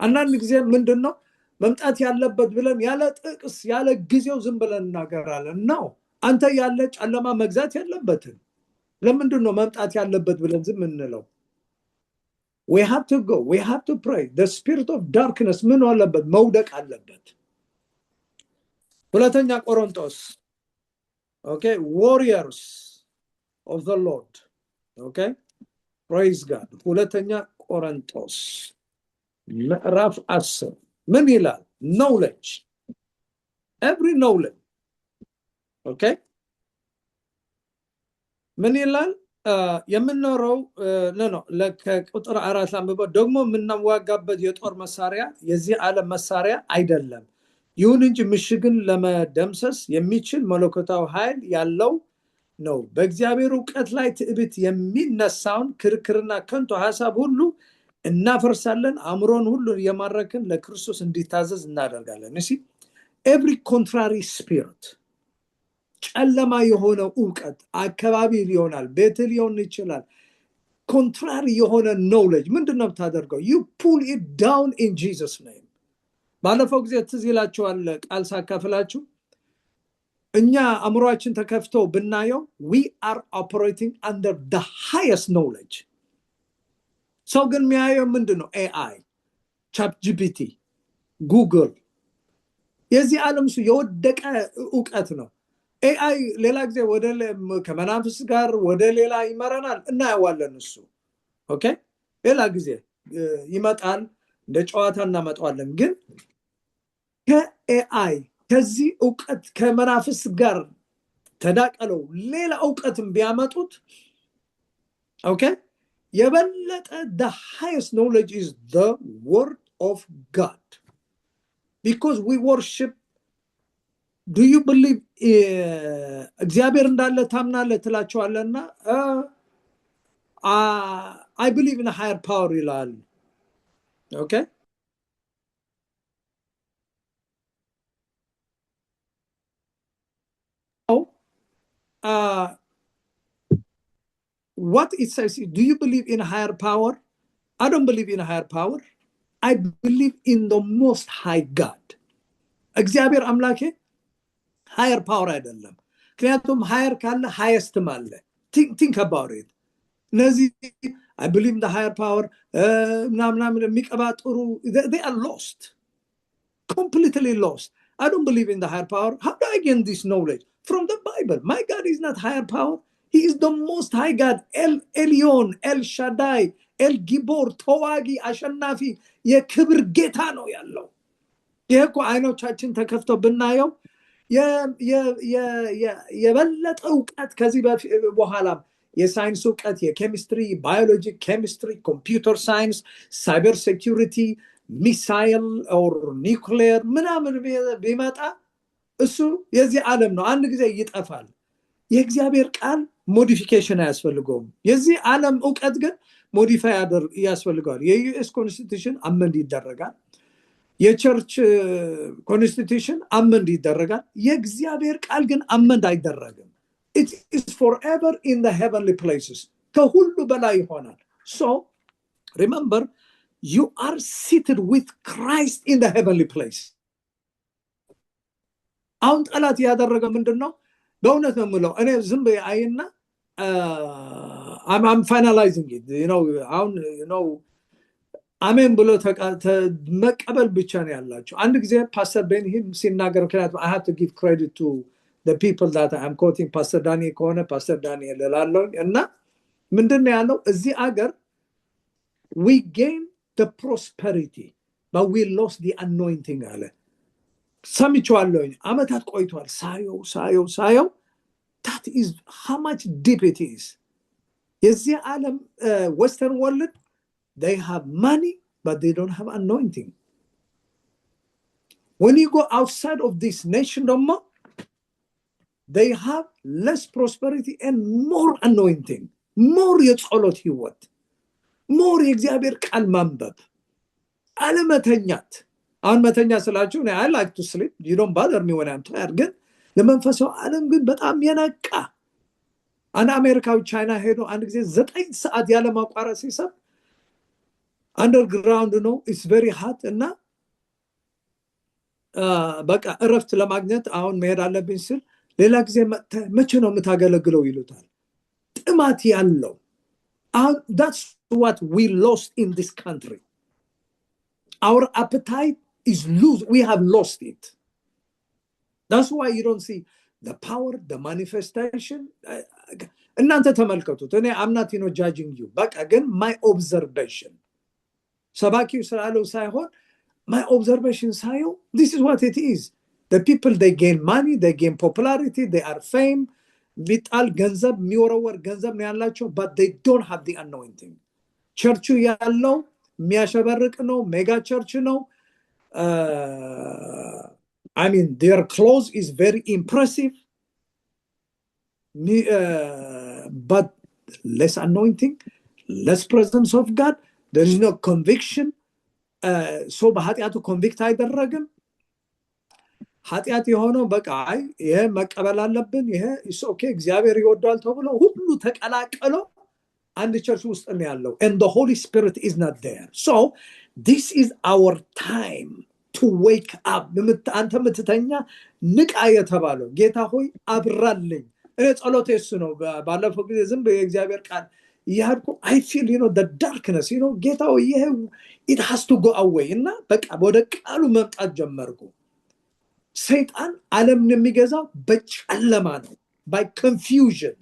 አንዳንድ ጊዜ ምንድነው መምጣት ያለበት ብለን ያለ ጥቅስ ያለ ጊዜው ዝም ብለን እናገራለን ነው አንተ ያለ ጨለማ መግዛት ያለበትን ለምንድነው መምጣት ያለበት ብለን ዝም እንለው we have to go we have to pray the spirit of darkness ምን አለበት መውደቅ አለበት ሁለተኛ ቆሮንቶስ okay warriors of the Lord okay praise God ሁለተኛ ቆሮንቶስ ምዕራፍ 10 ምን ይላል knowledge every knowledge okay ምን ይላል የምንኖረው ነው ለቁጥር 4 አንብበው ደግሞ ምንዋጋበት የጦር መሳሪያ የዚህ ዓለም መሳሪያ አይደለም ይሁን እንጂ ምሽግን ለመደምሰስ የሚችል መለኮታዊ ኃይል ያለው ነው በእግዚአብሔር ዕውቀት ላይ ትዕቢት የሚነሳውን ክርክርና ከንቱ ሐሳብ ሁሉ እናፈርሳለን አምሮን ሁሉ የማረክን ለክርስቶስ እንዲታዘዝ እናደርጋለን እሺ every contrary spirit ጨለማ የሆነ ዕውቀት አካባቢ ሊሆናል ቤት ሊሆን ይችላል contrary የሆነ knowledge ምንድነው ታደርገው you pull it down in Jesus name ባለፈው ጊዜ ትዝ ይላችኋል ቃል ሳካፍላችሁ እኛ አምሮአችን ተከፍቶ ብናየው we are operating under the highest knowledge ሰው ግን የሚያየው ምንድነው AI ChatGPT Google የዚህ ዓለም የወደቀ ዕውቀት ነው AI ሌላ ጊዜ ወደ ከመናፍስ ጋር ወደ ሌላ ይመራናል እናያዋለን እሱ ኦኬ ሌላ ጊዜ ይመጣል እንደ ጨዋታ እናመጣዋለን ግን ከAI ከዚህ ዕውቀት ከመናፍስ ጋር ተዳቀለው ሌላ ዕውቀትም ቢያመጡት ኦኬ የበለጠ the highest knowledge is the word of God because we worship do you believe እግዚአብሔር እንዳለ ታምናለህ ትላቸዋለህና I believe in a higher power ይላል okay what it says, do you believe in a higher power? I don't believe in a higher power. I believe in the most high God. እግዚአብሔር አምላኬ higher power አይደለም ምክንያቱም higher ካለ highest አለ think about it እነዚህ I believe in the higher power ምናምን የሚቀባጥሩ they are lost completely lost. I don't believe in the higher power. How do I gain this knowledge? From the Bible. My God is not higher power. He is the most high God. El Elyon, El Shaddai, El Gibor, Tawagi, Ashanafi. የክብር ጌታ ነው ያለው ይሄ እኮ አይኖቻችን ተከፍተው ብናየው የበለጠ እውቀት ከዚህ በኋላ የሳይንስ እውቀት የኬሚስትሪ ባዮሎጂ ኬሚስትሪ ኮምፒውተር ሳይንስ ሳይበር ሴኩሪቲ ሚሳይል ኦር ኒውክሌር ምናምን ቢመጣ እሱ የዚህ ዓለም ነው አንድ ጊዜ ይጠፋል የእግዚአብሔር ቃል ሞዲፊኬሽን አያስፈልገውም የዚህ ዓለም እውቀት ግን ሞዲፋይ ያስፈልጋል የዩኤስ ኮንስቲቱሽን አመንድ ይደረጋል የቸርች ኮንስቲቱሽን አመንድ ይደረጋል የእግዚአብሔር ቃል ግን አመንድ አይደረግም it is forever in the heavenly places ከሁሉ በላይ ይሆናል so remember you are seated with Christ in the heavenly place አሁን ጠላት ያደረገ ምንድነው በእውነት ነው የምለው እኔ ዝም በአይና I'm finalizing it አሁን አሜን ብሎ መቀበል ብቻ ነው ያላችሁ አንድ ጊዜ ፓስተር ቤንሂም ሲናገር ምክንያቱም I have to give credit to the people that I'm quoting ፓስተር ዳንኤል ከሆነ ፓስተር ዳንኤል እላለሁ እና ምንድነው ያለው እዚህ አገር we gain the prosperity but we lost the anointing አለ ሰምቼዋለሁ አመታት ቆይቷል ሳየው that is how much deep it is የዚህ ዓለም western world they have money but they don't have anointing when you go outside of this nation they have less prosperity and more anointing more የጸሎት ህይወት more የእግዚአብሔር ቃል ማንበብ አለመተኛት አሁን መተኛ ስላችሁ I like to sleep you don't bother me when I'm tired ግን ለመንፈሳው ዓለም ግን በጣም የነቃ አንድ አሜሪካዊ ቻይና ሄዶ አንድ ጊዜ 9 ሰዓት ያለ ማቋረጥ ሲሰብ underground ነው it's very hot እና በቃ እረፍት ለማግኘት አሁን መሄድ አለብኝ ሲል ሌላ ጊዜ መቼ ነው የምታገለግለው ይሉታል ጥማት ያለው that's what we lost in this country our appetite is loose we have lost it that's why you don't see the power the manifestation እናንተ ተመልከቱት እኔ I'm not judging you በቃ ግን my observation ሰባኪው ስላለው ሳይሆን my observation ሳየው this is what it is the people they gain money they gain popularity they are fame ቢጣል ገንዘብ የሚወረወር ገንዘብ ነው ያላቸው but they don't have the anointing ቸርቹ ያለው የሚያሸበርቅ ነው ሜጋ ቸርች ነው I mean their clothes is very impressive but less anointing less presence of God there is no conviction so በኃጢአቱ ኮንቪክት አይደረግም ኃጢአት የሆነው በቃ ይሄ መቀበል አለብን ይሄ is okay እግዚአብሔር ይወዳል ተብሎ ሁሉ ተቀላቀሎ አንድ ቸርች ውስጥ ነው ያለው and the Holy Spirit is not there so this is our time to wake up አንተ ምትተኛ ንቃ የተባለው ጌታ ሆይ አብራልኝ እኔ ጸሎቴ እሱ ነው ባለፈው ጊዜ ዝም በእግዚአብሔር ቃል ያልኩ I feel the darkness ጌታ ሆይ it has to go away እና በቃ ወደ ቃሉ መምጣት ጀመርኩ ሰይጣን ዓለምን የሚገዛው በጨለማ ነው by confusion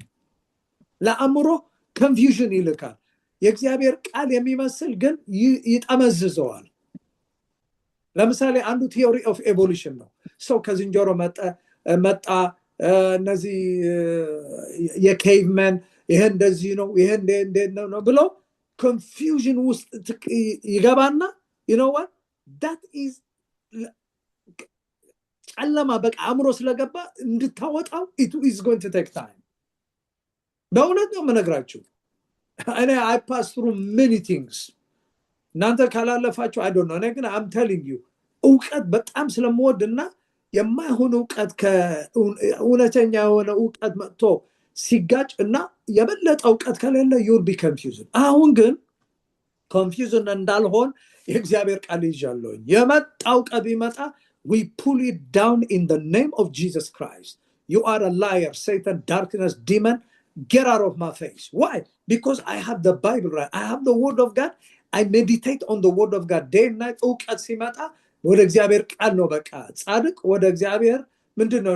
ለአእምሮ confusion ይልካል የእግዚአብሔር ቃል የሚመስል ግን ይጠመዝዘዋል ለምሳሌ አንዱ theory of evolution ነው ሰው ከዝንጀሮ መጣ እነዚህ የcaveman ይሄ እንደዚህ ነው ይሄ እንደዚህ ነው ብሎ confusion ውስጥ ይገባና you know what that is ጨለማ በቃ አእምሮ ስለገባ እንድታወጣው it is going to take time በእውነት ነው የምነግራችሁ እኔ I pass through many things እናንተ ካላለፋችሁ I don't know እኔ ግን I'm telling you እውቀት በጣም ስለምወድና የማይሆን እውቀት ከእውነተኛ የሆነ እውቀት መጥቶ ሲጋጭ እና የበለጠ እውቀት ከሌለ you'll be confused አሁን ግን confusion እንዳልሆን የእግዚአብሔር ቃል ይዣለሁ የመጣው ቀን ቢመጣ we pull it down in the name of Jesus Christ you are a liar Satan darkness demon get out of my face why because I have the Bible right I have the word of God I meditate on the word of God day and night እውቀት ሲመጣ ወደ እግዚአብሔር ቃል ነው በቃ ጻድቅ ወደ እግዚአብሔር ምንድነው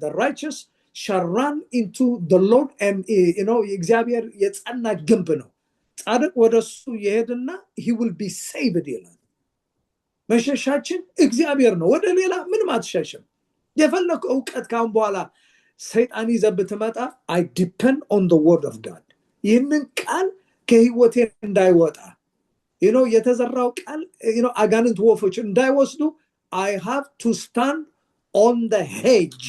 the righteous shall run into the Lord and you know እግዚአብሔር የጸና ግንብ ነው ጻድቅ ወደሱ ይሄድና he will be saved ይላል መሸሻችን እግዚአብሔር ነው ወደ ሌላ ምንም አትሸሽም የፈለከው እውቀት ካሁን በኋላ ሰይጣን ይዘብትመጣ I depend on the word of God ይህንን ቃል ከህይወቴ እንዳይወጣ you know የተዘራው ቃል you know አጋንንት ወፎች እንዳይወስዱ I have to stand on the hedge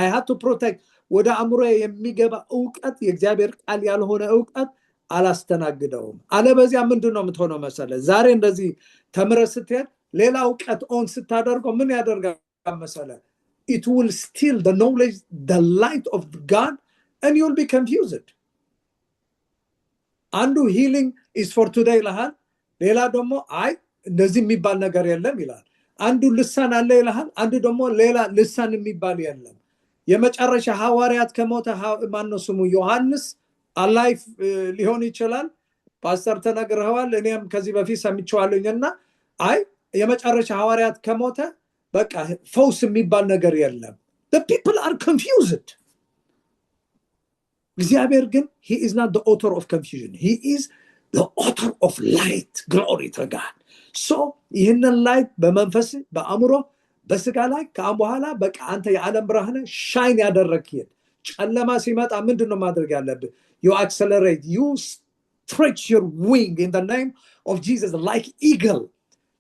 I have to protect ወደ አእምሮ የሚገባ እውቀት የእግዚአብሔር ቃል ያልሆነ እውቀት አላስተናግደውም አለበዚያ ምንድነው የምትሆነው መሰለ ዛሬ እንደዚህ ተምረስትል ሌላ እውቀት ኦን ስታደርገው ምን ያደርጋል መሰለ it will steal the knowledge the light of God and you'll be confused አንዱ healing is for today ይላል ሌላ ደግሞ አይ እንደዚህ የሚባል ነገር የለም ይላል አንዱ ልሳን አለ ይላል አንዱ ደግሞ ሌላ ልሳን የሚባል የለም የመጨረሻ ሐዋርያት ከሞተ ማን ነው ስሙ ዮሐንስ አላይፍ ሊሆን ይችላል ፓስተር ተነግረዋል እኔም ከዚህ በፊት ሰምቻለሁና አይ የመጨረሻ ሐዋርያት ከሞተ በቃ ፈውስ የሚባል ነገር የለም the people are confused እግዚአብሔር ግን he is not the author of confusion he is the author of light glory to God so ይህንን light በመንፈስ በአእምሮ በስጋ ላይ ከአሁን በኋላ በቃ አንተ የዓለም ብርሃን ሻይን ያደረክህ ጨለማ ሲመጣ ምንድነው ማድረግ ያለብህ you accelerate you stretch your wing in the name of Jesus like eagle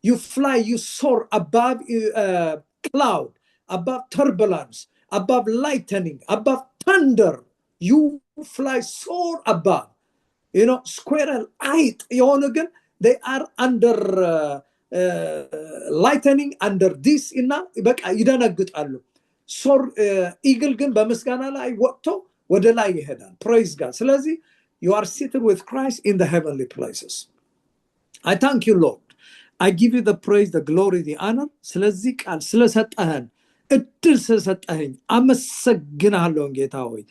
you fly you soar above cloud above turbulence above lightning above thunder you fly soar above you know squirrel eight የሆነ ግን they are under lightning under this እና በቃ ይደነግጣሉ soar eagle ግን በመስጋና ላይ ወጥቶ ወደ ላይ ይሄዳል praise God ስለዚህ you are seated with Christ in the heavenly places I thank you Lord I give you the praise the glory the honor ስለዚህ ቃል ስለሰጠህን እድል ስለሰጠህኝ አመሰግናለሁ ጌታ ሆይ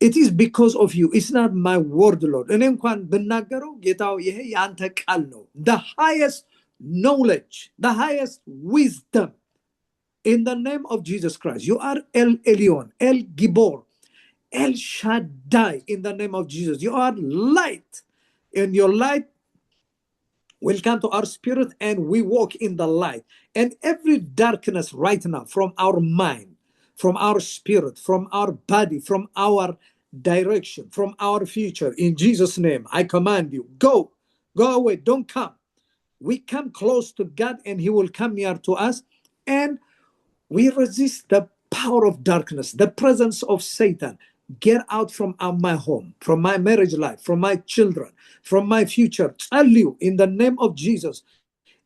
it is because of you it's not my word Lord እኔ እንኳን ብናገረው ጌታው ይሄ ያንተ ቃል ነው the highest knowledge the highest wisdom in the name of Jesus Christ you are El Elyon El Gibor El Shaddai in the name of Jesus you are light and your light will come to our spirit and we walk in the light and every darkness right now from our mind from our spirit from our body from our direction from our future in Jesus name I command you go away don't come we come close to God and he will come near to us and we resist the power of darkness the presence of Satan get out from my home from my marriage life from my children from my future tell you in the name of Jesus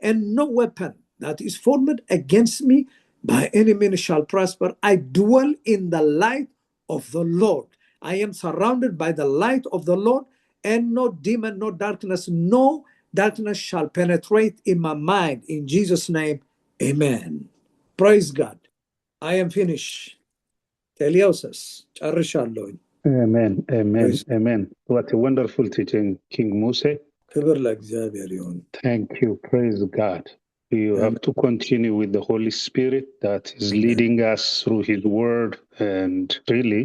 and no weapon that is formed against me by any means shall prosper I dwell in the light of the Lord I am surrounded by the light of the Lord and no demon no darkness shall penetrate in my mind in Jesus name amen praise God I am finished Teliosis ጨርሻለሁ Amen, amen, amen. What a wonderful teaching, King Muse. ክብር ለእግዚአብሔር ይሁን Thank you, praise God. You have to continue with the Holy Spirit that is leading us through his word and really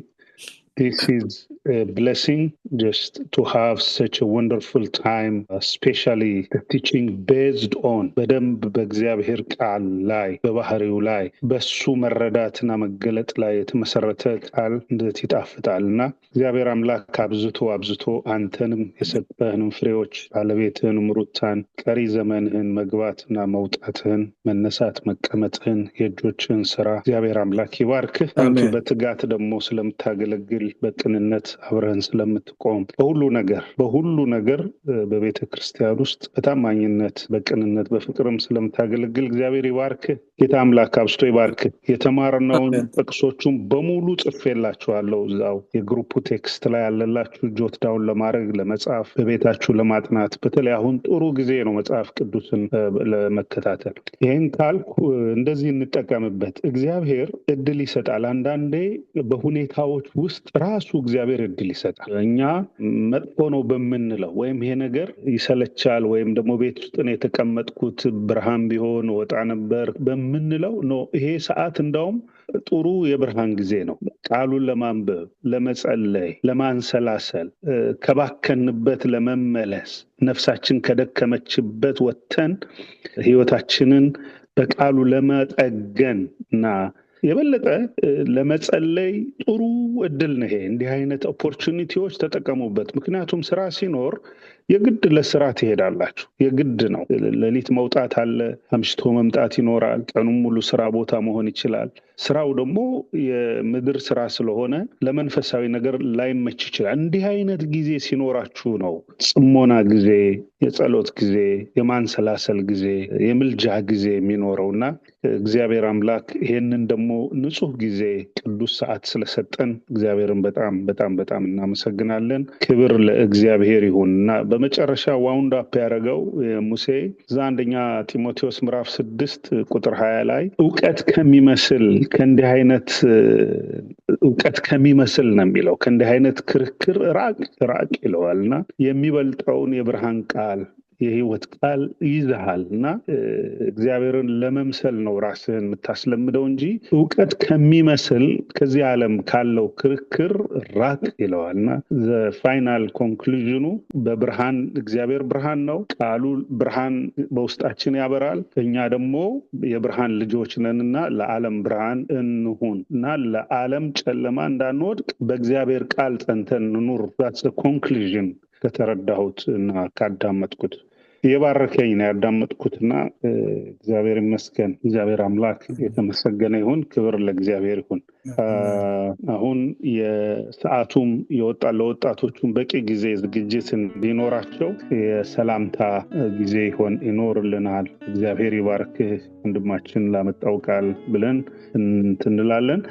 This is a blessing just to have such a wonderful time, especially the teaching based on በደንብ በእግዚአብሔር ቃል ላይ በባህሪው ላይ በሱ መረዳትና መገለጥ ላይ የተመሰረተ ቃል እንዴት ይጣፍጣልና እግዚአብሔር አምላክ አብዝቶ አንተንም የሰጠህን ፍሬዎች ባለቤትህን ሩታን ቀሪ ዘመንህን መግባትና መውጣትህን መነሳት መቀመጥህን የእጆችህን ስራ እግዚአብሔር አምላክ ይባርክህ። አንተ በትጋት ደግሞ ስለምታገለግል በቅንነት አብረህን ስለምትቆም በሁሉ ነገር በቤተ ክርስቲያን ውስጥ በታማኝነት በቅንነት በፍቅርም ስለምታገለግል እግዚአብሔር ይባርክህ። ጌታ አምላክ አብዝቶ ይባርክህ። የተማርነውን ጥቅሶቹን በሙሉ ጽፌላችኋለሁ እዛው የግሩፑ ቴክስት ላይ ያለላችሁ ጆት ዳውን ለማድረግ ለመጻፍ በቤታችሁ ለማጥናት በተለይ አሁን ጥሩ ጊዜ ነው መጽሐፍ ቅዱስን ለመከታተል። ይሄን ካልኩ እንደዚህ እንጠቀምበት። እግዚአብሔር እድል ይሰጣል። አንዳንዴ በሁኔታዎች ውስጥ ራሱ እግዚአብሔር እድል ይሰጣል። እኛ መጥፎ ነው በመንለው ወይም ይሄ ነገር ይሰለቻል ወይም ደግሞ ቤት ውስጥ ነው የተቀመጥኩት ብርሃን ቢሆን ወጣ ነበር በመንለው ነው። ይሄ ሰዓት እንደውም ጥሩ የብርሃን ጊዜ ነው። ቃሉን ለማንበብ፣ ለመጸለይ፣ ለማንሰላሰል፣ ከባከንበት ለመመለስ፣ ነፍሳችን ከደከመችበት ወጥተን ህይወታችንን በቃሉ ለመጠገንና የበለጠ ለመጸለይ ጥሩ እድል ነው። ይሄ እንዲህ አይነት ኦፖርቹኒቲዎች ተጠቀሙበት። ምክንያቱም ስራ ሲኖር የግድ ለስራ ትሄዳላችሁ። የግድ ነው። ለሊት መውጣት አለ፣ አምሽቶ መምጣት ይኖራል። ቀኑን ሙሉ ስራ ቦታ መሆን ይችላል። ስራው ደግሞ የምድር ስራ ስለሆነ ለመንፈሳዊ ነገር ላይመች ይችላል። እንዲህ አይነት ጊዜ ሲኖራችሁ ነው ጽሞና ጊዜ፣ የጸሎት ጊዜ፣ የማንሰላሰል ጊዜ፣ የምልጃ ጊዜ የሚኖረውና እግዚአብሔር አምላክ ይሄንን ደግሞ ንጹህ ጊዜ ቅዱስ ሰዓት ስለሰጠን እግዚአብሔርን በጣም እናመሰግናለን። ክብር ለእግዚአብሔር ይሁንና በመጨረሻ ዋውንድ አፕ ያደረገው ሙሴ አንደኛ ጢሞቴዎስ ምዕራፍ 6 ቁጥር 20 ላይ ዕውቀት ከሚመስል ነው የሚለው። ከእንዲህ አይነት ክርክር ራቅ ይለዋልና የሚበልጠውን የብርሃን ቃል የህይወት ቃል ይዘሃልና እግዚአብሔርን ለመምሰል ነው ራስህን የምታስለምደው እንጂ ዕውቀት ከሚመስል ከዚህ ዓለም ካለው ክርክር ራቅ ይለዋልና ፋይናል ኮንክሉዥኑ በብርሃን እግዚአብሔር ብርሃን ነው። ቃሉ ብርሃን በውስጣችን ያበራል። እኛ ደግሞ የብርሃን ልጆች ነንና ለዓለም ብርሃን እንሁንና ለዓለም ጨለማ እንዳንወድቅ በእግዚአብሔር ቃል ጸንተን እንኑር። that's the conclusion ከተረዳሁት እና ካዳመጥኩት የባረከኝ ነው ያዳመጥኩትና እግዚአብሔር ይመስገን። እግዚአብሔር አምላክ የተመሰገነ ይሁን። ክብር ለእግዚአብሔር ይሁን። አሁን የሰዓቱም ለወጣቶቹም በቂ ጊዜ ዝግጅት እንዲኖራቸው የሰላምታ ጊዜ ይኖርልናል። እግዚአብሔር ይባርክ ወንድማችን ላመጣው ቃል ብለን እንላለን።